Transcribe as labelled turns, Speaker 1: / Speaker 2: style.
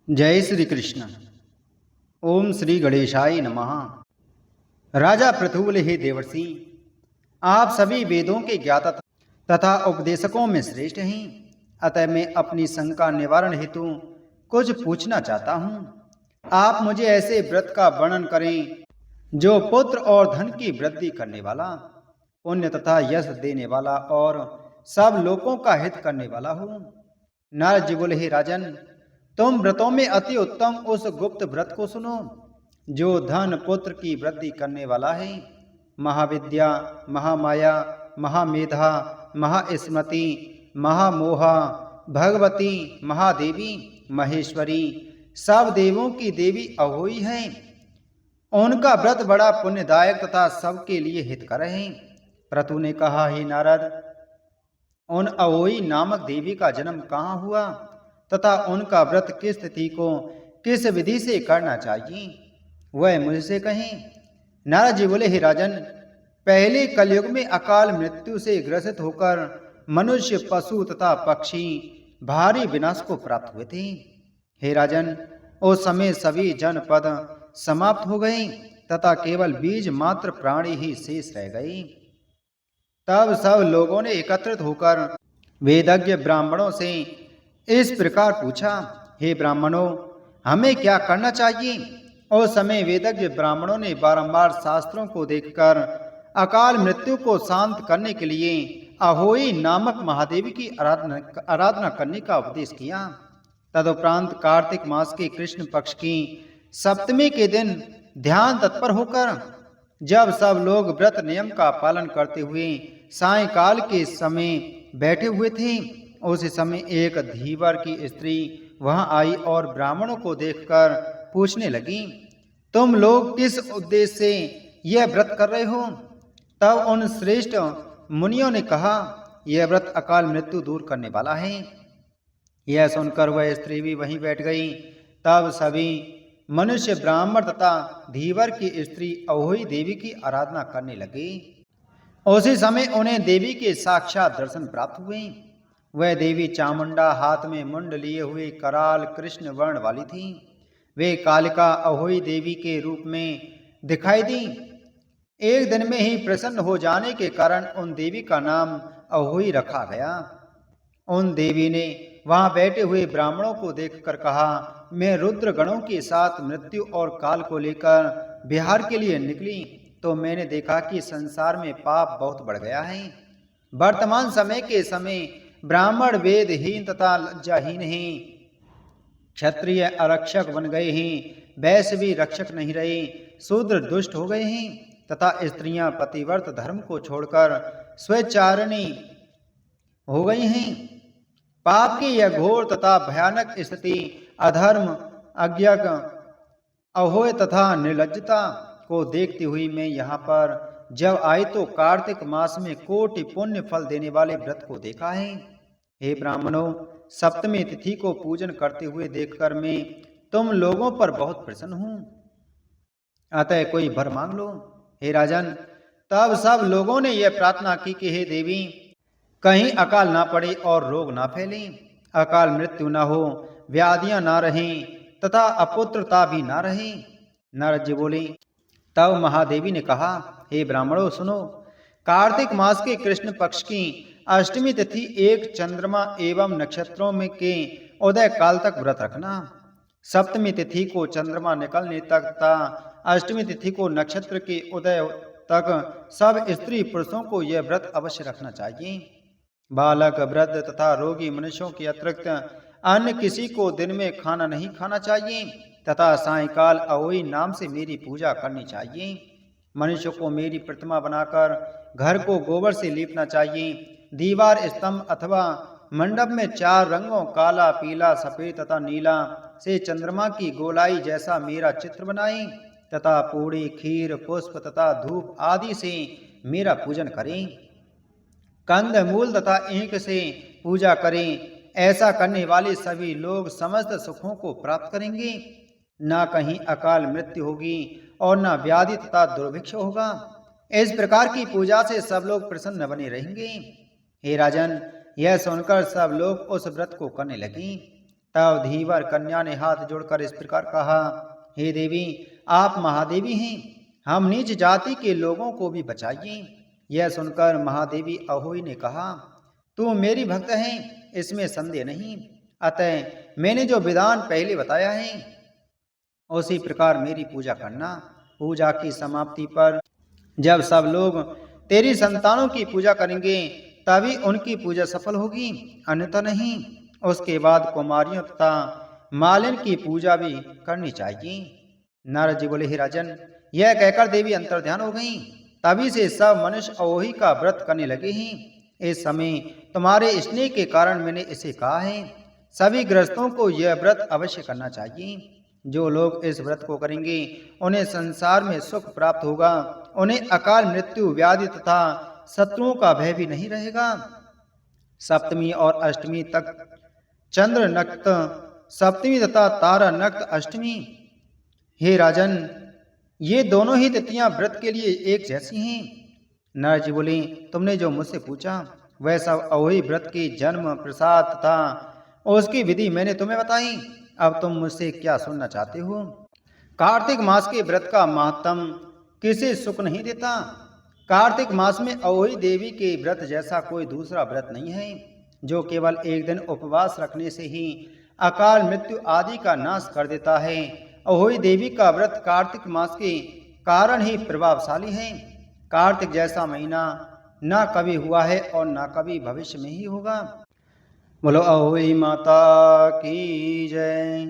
Speaker 1: जय श्री कृष्ण। ओम श्री गणेशाय नमः। राजा पृथु बोले, हे देवर्षि, आप सभी वेदों के ज्ञाता तथा उपदेशकों में श्रेष्ठ हैं। अतः मैं अपनी शंका निवारण हेतु कुछ पूछना चाहता हूँ। आप मुझे ऐसे व्रत का वर्णन करें जो पुत्र और धन की वृद्धि करने वाला, पुण्य तथा यश देने वाला और सब लोगों का हित करने वाला हो। नारद जी बोले, हे राजन, तुम व्रतों में अति उत्तम उस गुप्त व्रत को सुनो जो धन पुत्र की वृद्धि करने वाला है। महाविद्या, महामाया, महामेधा, महास्मृति, महामोहा, भगवती, महादेवी, महेश्वरी, सब देवों की देवी अहोई है। उनका व्रत बड़ा पुण्यदायक तथा सबके लिए हितकर है। पृथु ने कहा, हे नारद, उन अहोई नामक देवी का जन्म कहाँ हुआ तथा उनका व्रत किस तिथि को किस विधि से करना चाहिए, वह मुझसे कहें। नारद जी बोले, हे राजन, पहले कलयुग में अकाल मृत्यु से ग्रसित होकर मनुष्य, पशु तथा पक्षी भारी विनाश को प्राप्त हुए थे। हे राजन, उस समय सभी जनपद समाप्त हो गए तथा केवल बीज मात्र प्राणी ही शेष रह गए। तब सब लोगों ने एकत्रित होकर वेदज्ञ ब्राह्मणों से इस प्रकार पूछा, हे ब्राह्मणों, हमें क्या करना चाहिए? उस समय वेदज्ञ ब्राह्मणों ने बारंबार शास्त्रों को देखकर अकाल मृत्यु को शांत करने के लिए अहोई नामक महादेवी की आराधना करने का उपदेश किया। तदुपरांत कार्तिक मास के कृष्ण पक्ष की सप्तमी के दिन ध्यान तत्पर होकर जब सब लोग व्रत नियम का पालन करते हुए सायंकाल के समय बैठे हुए थे, उस समय एक धीवर की स्त्री वहां आई और ब्राह्मणों को देखकर पूछने लगी, तुम लोग किस उद्देश्य से यह व्रत कर रहे हो? तब उन श्रेष्ठ मुनियों ने कहा, यह व्रत अकाल मृत्यु दूर करने वाला है। यह सुनकर वह स्त्री भी वहीं बैठ गई। तब सभी मनुष्य, ब्राह्मण तथा धीवर की स्त्री अहोई देवी की आराधना करने लगे। उसी समय उन्हें देवी के साक्षात दर्शन प्राप्त हुए। वह देवी चामुंडा हाथ में मुंड लिए हुए कराल कृष्ण वर्ण वाली थी। वे कालिका अहोई देवी के रूप में दिखाई दी। एक दिन में ही प्रसन्न हो जाने के कारण उन देवी का नाम अहोई रखा गया। उन देवी ने वहां बैठे हुए ब्राह्मणों को देखकर कहा, मैं रुद्र गणों के साथ मृत्यु और काल को लेकर विहार के लिए निकली तो मैंने देखा कि संसार में पाप बहुत बढ़ गया है। वर्तमान समय के समय ब्राह्मण वेदहीन तथा लज्जाहीन हैं, क्षत्रिय आरक्षक बन गए हैं, वैश्य भी रक्षक नहीं रहे, शूद्र दुष्ट हो गए हैं तथा स्त्रियां पतिव्रत धर्म को छोड़कर स्वेच्छारिणी हो गई हैं। पाप की यह घोर तथा भयानक स्थिति अधर्म, अज्ञान, अहोय तथा निर्लज्जता को देखती हुई मैं यहाँ पर जब आई तो कार्तिक मास में कोटि पुण्य फल देने वाले व्रत को देखा है। हे ब्राह्मणों, सप्तमी तिथि को पूजन करते हुए देखकर मैं तुम लोगों पर बहुत प्रसन्न हूँ। अतः कोई वर मांग लो। हे राजन, तब सब लोगों ने यह प्रार्थना की कि हे देवी, कहीं अकाल ना पड़े और रोग ना फैले, अकाल मृत्यु ना हो, व्याधियां ना रहें तथा अपुत्रता भी ना रहे। नारद जी बोले, तब महादेवी ने कहा, हे ब्राह्मणों सुनो, कार्तिक मास के कृष्ण पक्ष की अष्टमी तिथि एक चंद्रमा एवं नक्षत्रों में के उदय काल तक व्रत रखना। सप्तमी तिथि को चंद्रमा निकलने तक तथा अष्टमी तिथि को नक्षत्र के उदय तक सब स्त्री पुरुषों को यह व्रत अवश्य रखना चाहिए। बालक, वृद्ध तथा रोगी मनुष्यों के अतिरिक्त अन्य किसी को दिन में खाना नहीं खाना चाहिए तथा सायंकाल अहोई नाम से मेरी पूजा करनी चाहिए। मनुष्य को मेरी प्रतिमा बनाकर घर को गोबर से लीपना चाहिए। दीवार, स्तंभ अथवा मंडप में 4 रंगों काला, पीला, सफेद तथा नीला से चंद्रमा की गोलाई जैसा मेरा चित्र बनाएं तथा पूड़ी, खीर, पुष्प तथा धूप आदि से मेरा पूजन करें। कंद मूल तथा ईंख से पूजा करें। ऐसा करने वाले सभी लोग समस्त सुखों को प्राप्त करेंगे। ना कहीं अकाल मृत्यु होगी और ना व्याधि तथा दुर्भिक्ष होगा। इस प्रकार की पूजा से सब लोग प्रसन्न बने रहेंगे। हे राजन, यह सुनकर सब लोग उस व्रत को करने लगे। तब धीवर कन्या ने हाथ जोड़कर इस प्रकार कहा, हे देवी, आप महादेवी हैं, हम नीच जाति के लोगों को भी बचाइए। यह सुनकर महादेवी अहोई ने कहा, तू मेरी भक्त है, इसमें संदेह नहीं। अतः मैंने जो विधान पहले बताया है उसी प्रकार मेरी पूजा करना। पूजा की समाप्ति पर जब सब लोग तेरी संतानों की पूजा करेंगे तभी उनकी पूजा सफल होगी, अन्यथा नहीं। उसके बाद कुमारियों तथा मालिन की पूजा भी करनी चाहिए। नारद जी बोले, हे राजन, यह कहकर देवी अंतर्ध्यान हो गई। तभी से सब मनुष्य अहोई का व्रत करने लगे हैं। इस समय तुम्हारे स्नेह के कारण मैंने इसे कहा है। सभी गृहस्थों को यह व्रत अवश्य करना चाहिए। जो लोग इस व्रत को करेंगे उन्हें संसार में सुख प्राप्त होगा, उन्हें अकाल मृत्यु, व्याधि तथा शत्रुओं का भय भी नहीं रहेगा। सप्तमी और अष्टमी तक चंद्र नक्त सप्तमी तथा तारा नक्त अष्टमी। हे राजन, ये दोनों ही तिथियां व्रत के लिए एक जैसी हैं। नारद जी बोले, तुमने जो मुझसे पूछा वह सब अहोई व्रत की जन्म, प्रसाद तथा उसकी विधि मैंने तुम्हें बताई। अब तुम मुझसे क्या सुनना चाहते हो? कार्तिक मास के व्रत का महात्म किसे सुख नहीं देता। कार्तिक मास में अहोई देवी के व्रत जैसा कोई दूसरा व्रत नहीं है, जो केवल एक दिन उपवास रखने से ही अकाल मृत्यु आदि का नाश कर देता है। अहोई देवी का व्रत कार्तिक मास के कारण ही प्रभावशाली है। कार्तिक जैसा महीना न कभी हुआ है और न कभी भविष्य में ही होगा। बोलो अहोई माता की जय।